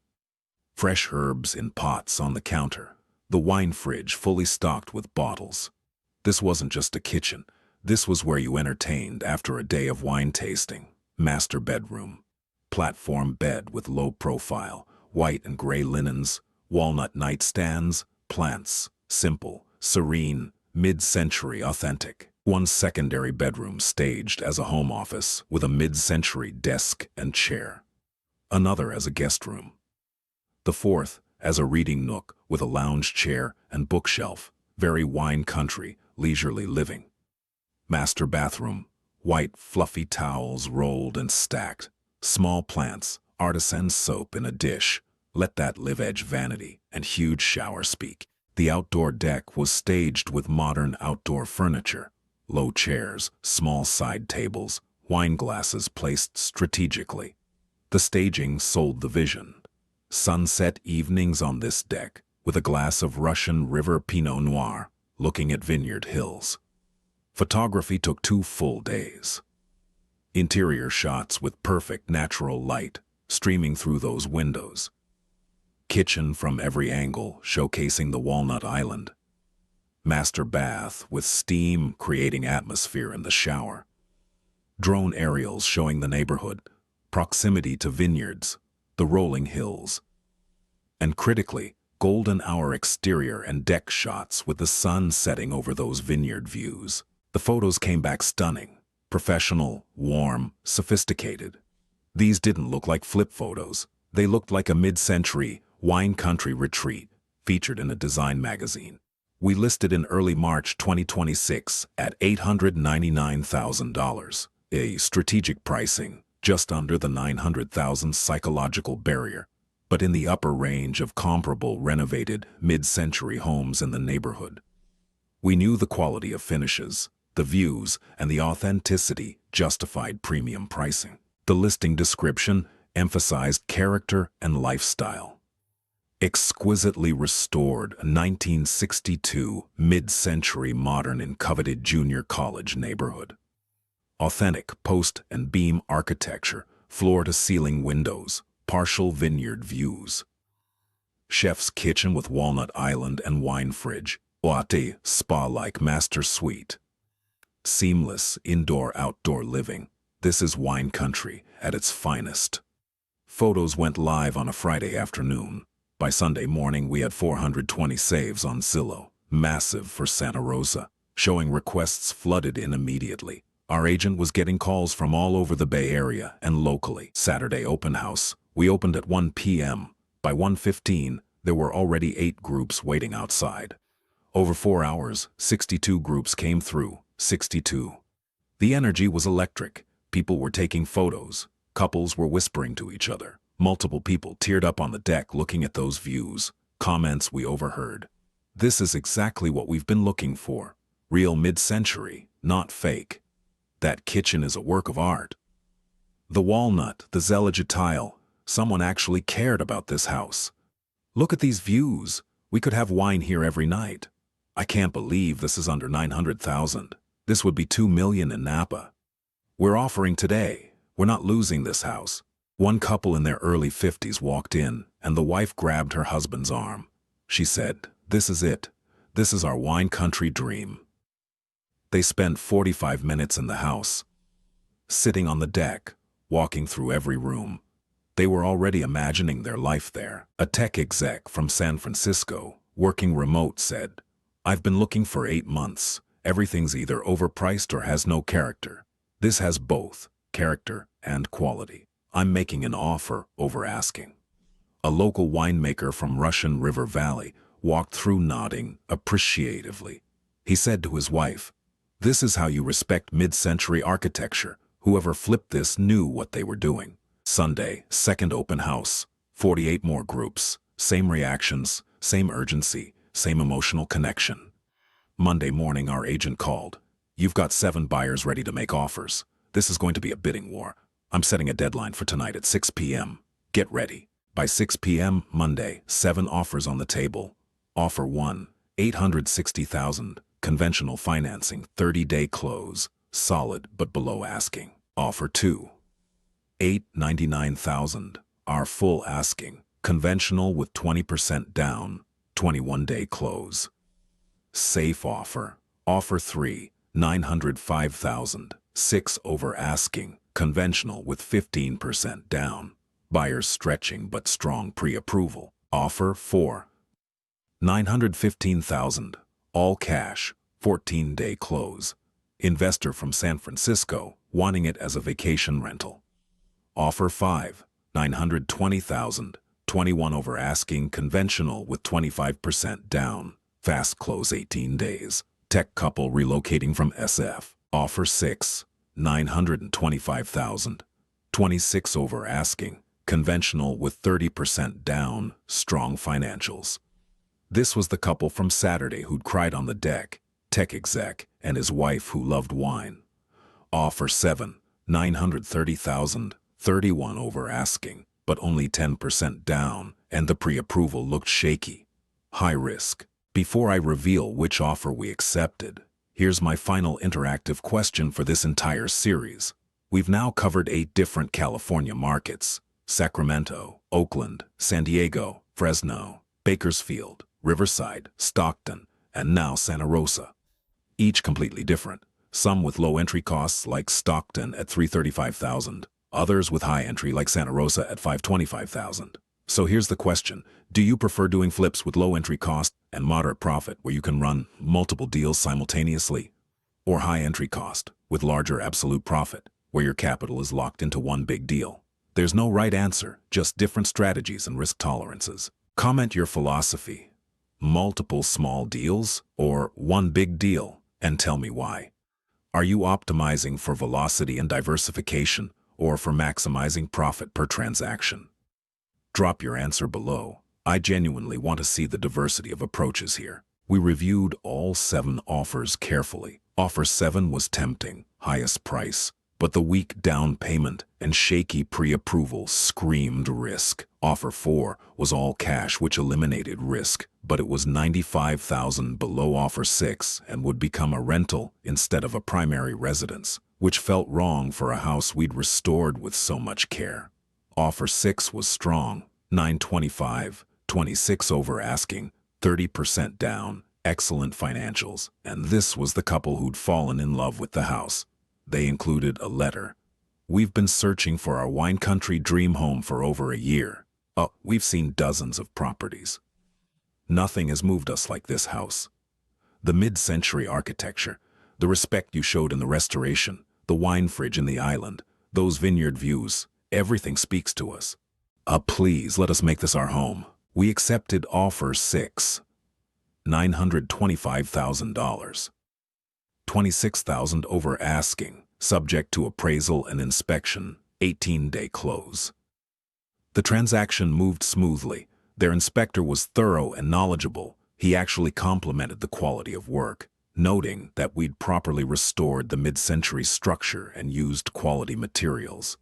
Fresh herbs in pots on the counter, the wine fridge fully stocked with bottles. This wasn't just a kitchen, this was where you entertained after a day of wine tasting. Master bedroom. Platform bed with low profile, white and gray linens, walnut nightstands, plants, simple, serene, mid-century authentic. One secondary bedroom staged as a home office with a mid-century desk and chair. Another as a guest room. The fourth as a reading nook with a lounge chair and bookshelf, very wine country, leisurely living. Master bathroom, white fluffy towels rolled and stacked, small plants, artisan soap in a dish, let that live-edge vanity and huge shower speak. The outdoor deck was staged with modern outdoor furniture, low chairs, small side tables, wine glasses placed strategically. The staging sold the vision. Sunset evenings on this deck, with a glass of Russian River Pinot Noir, looking at vineyard hills. Photography took 2 full days. Interior shots with perfect natural light streaming through those windows. Kitchen from every angle showcasing the walnut island. Master bath with steam creating atmosphere in the shower. Drone aerials showing the neighborhood, proximity to vineyards, the rolling hills. And critically, golden hour exterior and deck shots with the sun setting over those vineyard views. The photos came back stunning, professional, warm, sophisticated. These didn't look like flip photos. They looked like a mid-century wine country retreat featured in a design magazine. We listed in early March 2026 at $899,000, a strategic pricing just under the $900,000 psychological barrier, but in the upper range of comparable renovated mid-century homes in the neighborhood. We knew the quality of finishes, the views, and the authenticity justified premium pricing. The listing description emphasized character and lifestyle. Exquisitely restored 1962 mid-century modern and coveted junior college neighborhood. Authentic post and beam architecture, floor-to-ceiling windows, partial vineyard views. Chef's kitchen with walnut island and wine fridge, latte, spa-like master suite. Seamless indoor-outdoor living. This is wine country at its finest. Photos went live on a Friday afternoon. By Sunday morning, we had 420 saves on Zillow, massive for Santa Rosa, showing requests flooded in immediately. Our agent was getting calls from all over the Bay Area and locally. Saturday open house. We opened at 1 p.m. By 1:15, there were already 8 groups waiting outside. Over 4 hours, 62 groups came through. 62. The energy was electric. People were taking photos. Couples were whispering to each other. Multiple people teared up on the deck looking at those views. Comments we overheard. This is exactly what we've been looking for. Real mid-century, not fake. That kitchen is a work of art. The walnut, the zellige tile. Someone actually cared about this house. Look at these views. We could have wine here every night. I can't believe this is under $900,000. This would be $2 million in Napa. We're offering today. We're not losing this house. One couple in their early 50s walked in, and the wife grabbed her husband's arm. She said, "This is it. This is our wine country dream." They spent 45 minutes in the house, sitting on the deck, walking through every room. They were already imagining their life there. A tech exec from San Francisco, working remote, said, "I've been looking for 8 months. Everything's either overpriced or has no character. This has both, character and quality. I'm making an offer over asking." A local winemaker from Russian River Valley walked through nodding appreciatively. He said to his wife, "This is how you respect mid-century architecture. Whoever flipped this knew what they were doing." Sunday, second open house, 48 more groups, same reactions, same urgency, same emotional connection. Monday morning, our agent called. "You've got 7 buyers ready to make offers. This is going to be a bidding war. I'm setting a deadline for tonight at 6 p.m. Get ready. By 6 p.m. Monday, 7 offers on the table. Offer 1, $860,000. Conventional financing, 30-day close. Solid but below asking. Offer 2, $899,000. Our full asking. Conventional with 20% down. 21-day close. Safe offer. Offer 3, $905,000. 6 over asking. Conventional with 15% down. Buyers stretching but strong pre-approval. Offer 4, $915,000. All cash. 14-day close. Investor from San Francisco, wanting it as a vacation rental. Offer 5, $920,000. 21 over asking. Conventional with 25% down. Fast close 18 days. Tech couple relocating from SF. Offer 6, $925,000. 26 over asking. Conventional with 30% down. Strong financials. This was the couple from Saturday who'd cried on the deck. Tech exec and his wife who loved wine. Offer 7, $930,000. 31 over asking, but only 10% down, and the pre-approval looked shaky. High risk. Before I reveal which offer we accepted, here's my final interactive question for this entire series. We've now covered 8 different California markets: Sacramento, Oakland, San Diego, Fresno, Bakersfield, Riverside, Stockton, and now Santa Rosa. Each completely different. Some with low entry costs like Stockton at $335,000, others with high entry like Santa Rosa at $525,000. So here's the question. Do you prefer doing flips with low entry cost and moderate profit where you can run multiple deals simultaneously? Or high entry cost with larger absolute profit where your capital is locked into one big deal? There's no right answer, just different strategies and risk tolerances. Comment your philosophy. Multiple small deals or one big deal, and tell me why. Are you optimizing for velocity and diversification or for maximizing profit per transaction? Drop your answer below. I genuinely want to see the diversity of approaches here. We reviewed all 7 offers carefully. Offer 7 was tempting, highest price, but the weak down payment and shaky pre-approval screamed risk. Offer 4 was all cash, which eliminated risk, but it was $95,000 below offer 6 and would become a rental instead of a primary residence, which felt wrong for a house we'd restored with so much care. Offer 6 was strong, $925,000, 26 over asking, 30% down, excellent financials, and this was the couple who'd fallen in love with the house. They included a letter. We've been searching for our wine country dream home for over a year. We've seen dozens of properties. Nothing has moved us like this house. The mid-century architecture, the respect you showed in the restoration, the wine fridge in the island, those vineyard views, everything speaks to us. Please let us make this our home. We accepted offer 6, $925,000. 26,000 over asking, subject to appraisal and inspection, 18-day close. The transaction moved smoothly. Their inspector was thorough and knowledgeable. He actually complimented the quality of work, noting that we'd properly restored the mid-century structure and used quality materials.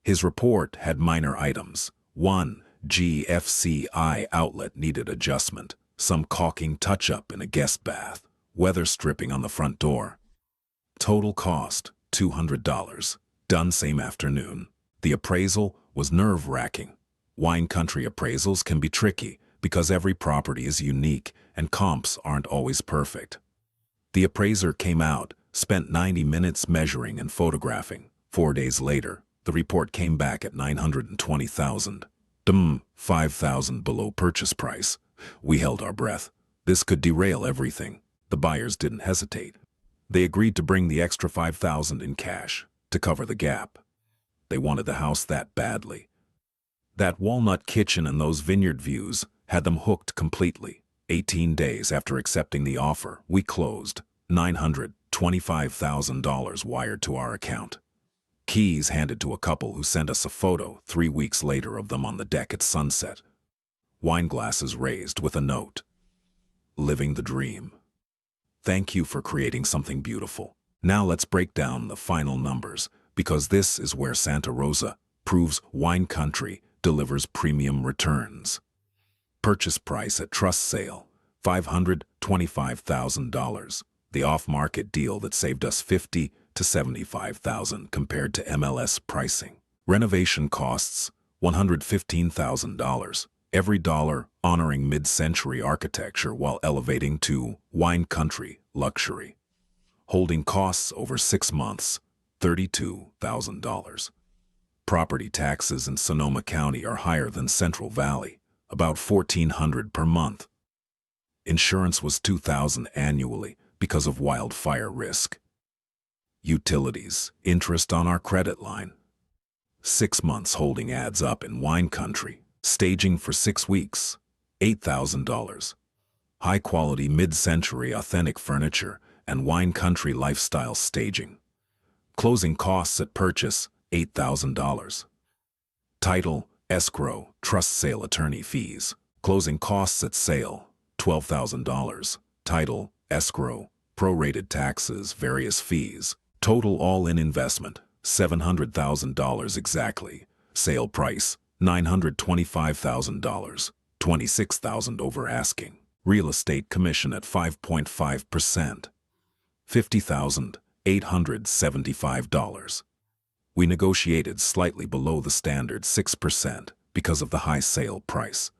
His report had minor items. 1, GFCI outlet needed adjustment, some caulking touch-up in a guest bath, weather stripping on the front door. Total cost, $200. Done same afternoon. The appraisal was nerve-wracking. Wine country appraisals can be tricky because every property is unique and comps aren't always perfect. The appraiser came out, spent 90 minutes measuring and photographing. 4 days later, the report came back at $920,000. $5,000 below purchase price. We held our breath. This could derail everything. The buyers didn't hesitate. They agreed to bring the extra $5,000 in cash to cover the gap. They wanted the house that badly. That walnut kitchen and those vineyard views had them hooked completely. 18 days after accepting the offer, we closed. $925,000 wired to our account. Keys handed to a couple who sent us a photo 3 weeks later of them on the deck at sunset. Wine glasses raised with a note. Living the dream. Thank you for creating something beautiful. Now let's break down the final numbers. Because this is where Santa Rosa proves wine country delivers premium returns. Purchase price at trust sale, $525,000. The off-market deal that saved us $50,000 to $75,000 compared to MLS pricing. Renovation costs, $115,000. Every dollar honoring mid-century architecture while elevating to wine country luxury. Holding costs over 6 months, $32,000. Property taxes in Sonoma County are higher than Central Valley, about $1,400 per month. Insurance was $2,000 annually because of wildfire risk. Utilities, interest on our credit line. 6 months holding adds up in wine country. Staging for 6 weeks, $8,000. High-quality mid-century authentic furniture and wine country lifestyle staging. Closing costs at purchase, $8,000. Title, escrow, trust sale attorney fees. Closing costs at sale, $12,000. Title, escrow, prorated taxes, various fees. Total all-in investment, $700,000 exactly. Sale price, $925,000, $26,000 over asking. Real estate commission at 5.5%, $50,875. We negotiated slightly below the standard 6% because of the high sale price.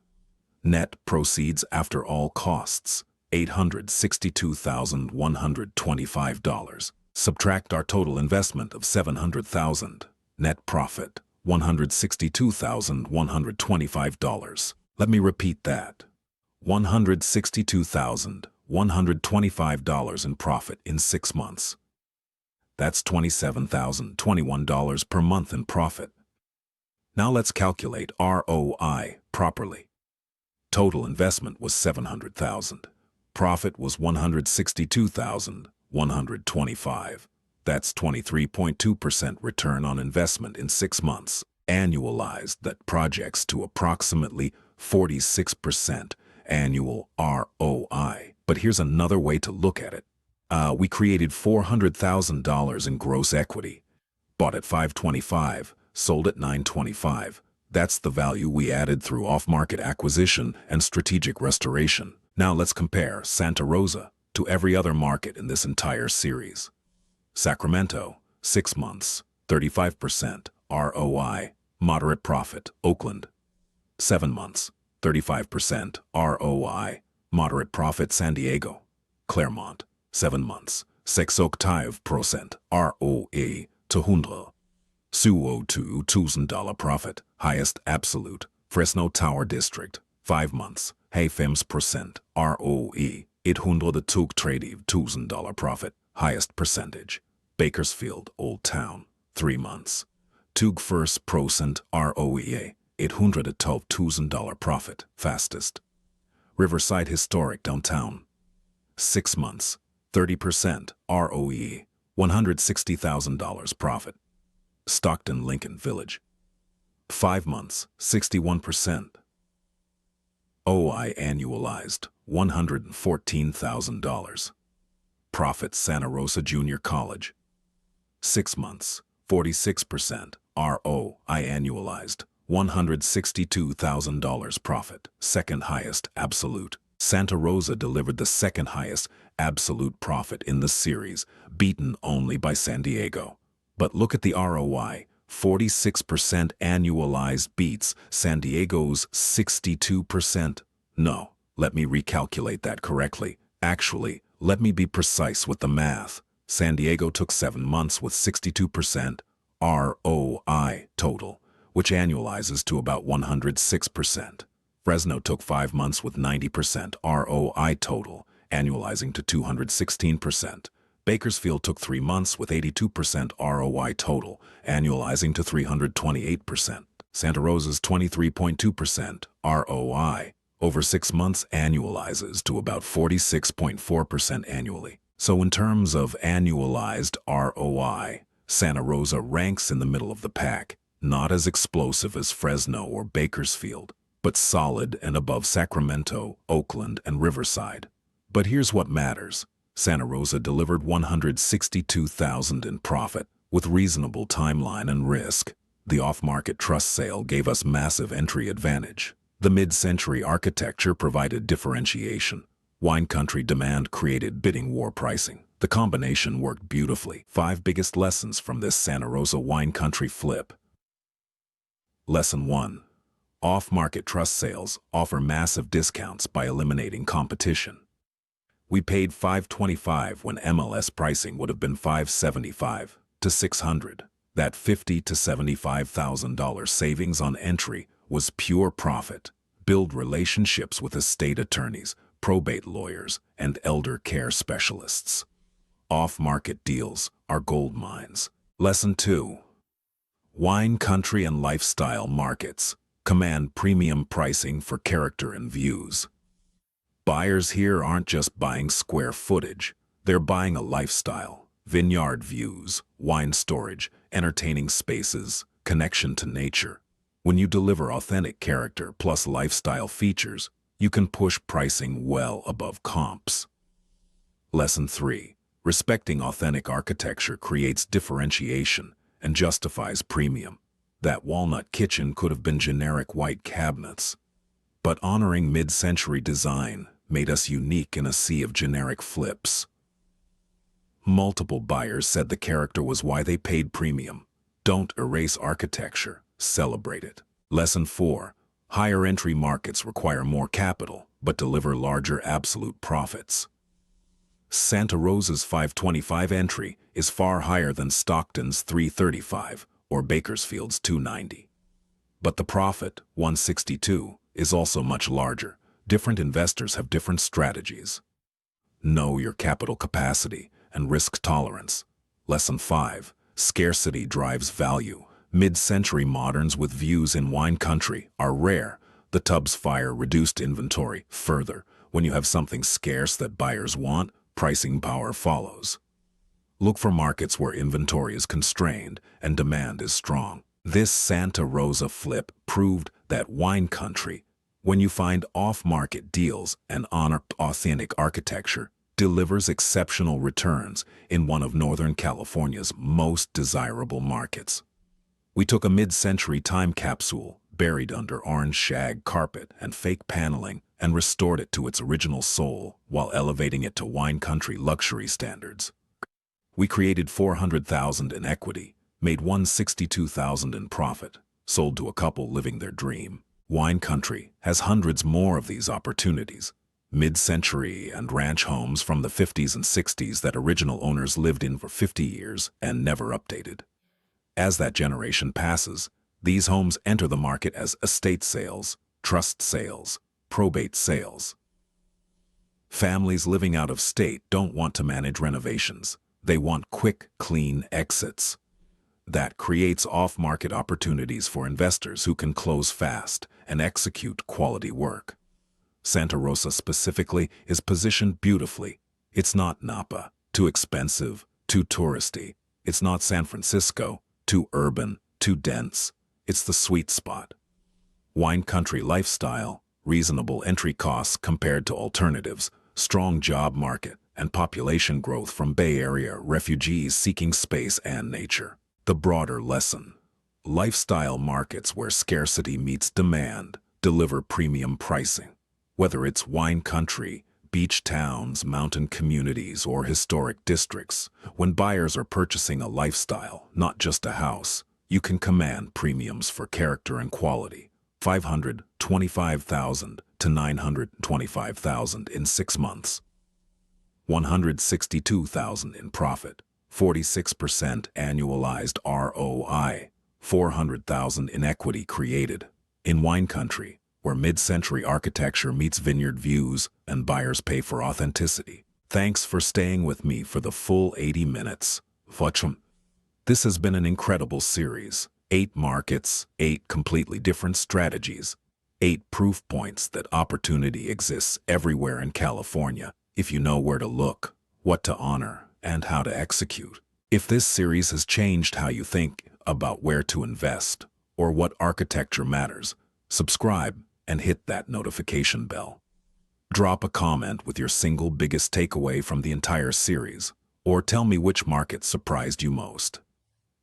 Net proceeds after all costs, $862,125. Subtract our total investment of $700,000. Net profit, $162,125. Let me repeat that. $162,125 in profit in 6 months. That's $27,021 per month in profit. Now let's calculate ROI properly. Total investment was $700,000. Profit was $162,125. That's 23.2% return on investment in 6 months. Annualized that projects to approximately 46% annual ROI. But here's another way to look at it. We created $400,000 in gross equity. Bought at $525, sold at $925. That's the value we added through off-market acquisition and strategic restoration. Now let's compare Santa Rosa to every other market in this entire series. Sacramento, 6 months, 35% ROI, moderate profit. Oakland, 7 months, 35% ROI, moderate profit. San Diego, Claremont, 7 months, 6.5% ROE, 202,000 profit, highest absolute. Fresno Tower District, 5 months, 5% ROE, 832,000 profit, highest percentage. Bakersfield Old Town, 3 months, 2% ROE, $812,000 profit, fastest. Riverside Historic Downtown, 6 months, 30% ROE, $160,000 profit. Stockton Lincoln Village, 5 months, 61%. OI annualized, $114,000. Profit. Santa Rosa Junior College, 6 months, 46% ROI annualized, $162,000 profit. Second highest absolute. Santa Rosa delivered the second highest absolute profit in the series, beaten only by San Diego. But look at the ROI, 46% annualized beats San Diego's 62%. No, let me recalculate that correctly. Actually, let me be precise with the math. San Diego took 7 months with 62% ROI total, which annualizes to about 106%. Fresno took 5 months with 90% ROI total, annualizing to 216%. Bakersfield took 3 months with 82% ROI total, annualizing to 328%. Santa Rosa's 23.2% ROI over 6 months annualizes to about 46.4% annually. So in terms of annualized ROI, Santa Rosa ranks in the middle of the pack, not as explosive as Fresno or Bakersfield, but solid and above Sacramento, Oakland, and Riverside. But here's what matters. Santa Rosa delivered $162,000 in profit, With reasonable timeline and risk, the off-market trust sale gave us massive entry advantage. The mid-century architecture provided differentiation. Wine country demand created bidding war pricing. The combination worked beautifully. 5 biggest lessons from this Santa Rosa Wine Country flip. Lesson 1. Off-market trust sales offer massive discounts by eliminating competition. We paid $525 when MLS pricing would have been $575 to $600. That $50,000 to $75,000 savings on entry was pure profit. Build relationships with estate attorneys, probate lawyers, and elder care specialists. Off-market deals are gold mines. Lesson 2. Wine country and lifestyle markets command premium pricing for character and views. Buyers here aren't just buying square footage, they're buying a lifestyle, vineyard views, wine storage, entertaining spaces, connection to nature. When you deliver authentic character plus lifestyle features, you can push pricing well above comps. Lesson 3. Respecting authentic architecture creates differentiation and justifies premium. That walnut kitchen could have been generic white cabinets, but honoring mid-century design made us unique in a sea of generic flips. Multiple buyers said the character was why they paid premium. Don't erase architecture, celebrate it. Lesson 4. Higher entry markets require more capital, but deliver larger absolute profits. Santa Rosa's $525 entry is far higher than Stockton's $335 or Bakersfield's $290. But the profit, $162, is also much larger. Different investors have different strategies. Know your capital capacity and risk tolerance. Lesson 5. Scarcity drives value. Mid-century moderns with views in wine country are rare. The Tubbs fire reduced inventory further. When you have something scarce that buyers want, pricing power follows. Look for markets where inventory is constrained and demand is strong. This Santa Rosa flip proved that wine country, when you find off-market deals and honor authentic architecture, delivers exceptional returns in one of Northern California's most desirable markets. We took a mid-century time capsule buried under orange shag carpet and fake paneling and restored it to its original soul while elevating it to wine country luxury standards. We created $400,000 in equity, made $162,000 in profit, sold to a couple living their dream. Wine country has hundreds more of these opportunities. Mid-century and ranch homes from the 50s and 60s that original owners lived in for 50 years and never updated. As that generation passes, these homes enter the market as estate sales, trust sales, probate sales. Families living out of state don't want to manage renovations. They want quick, clean exits. That creates off-market opportunities for investors who can close fast and execute quality work. Santa Rosa specifically is positioned beautifully. It's not Napa, too expensive, too touristy. It's not San Francisco, too urban, too dense. It's the sweet spot. Wine country lifestyle, reasonable entry costs compared to alternatives, strong job market, and population growth from Bay Area refugees seeking space and nature. The broader lesson: lifestyle markets where scarcity meets demand deliver premium pricing. Whether it's wine country, beach towns, mountain communities, or historic districts, when buyers are purchasing a lifestyle, not just a house, you can command premiums for character and quality. $525,000 to $925,000 in 6 months. $162,000 in profit. 46% annualized ROI. $400,000 in equity created. In wine country, where mid-century architecture meets vineyard views and buyers pay for authenticity. Thanks for staying with me for the full 80 minutes. This has been an incredible series. 8 markets, 8 completely different strategies, 8 proof points that opportunity exists everywhere in California if you know where to look, what to honor, and how to execute. If this series has changed how you think about where to invest or what architecture matters, subscribe and hit that notification bell. Drop a comment with your single biggest takeaway from the entire series, or tell me which market surprised you most.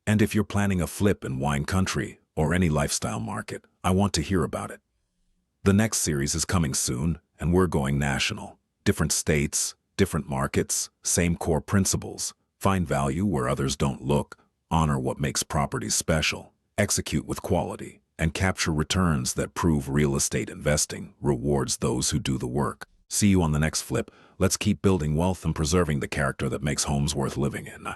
And if you're planning a flip in wine country or any lifestyle market, I want to hear about it. The next series is coming soon, and we're going national. Different states, different markets, same core principles. Find value where others don't look, honor what makes properties special, execute with quality, and capture returns that prove real estate investing rewards those who do the work. See you on the next flip. Let's keep building wealth and preserving the character that makes homes worth living in.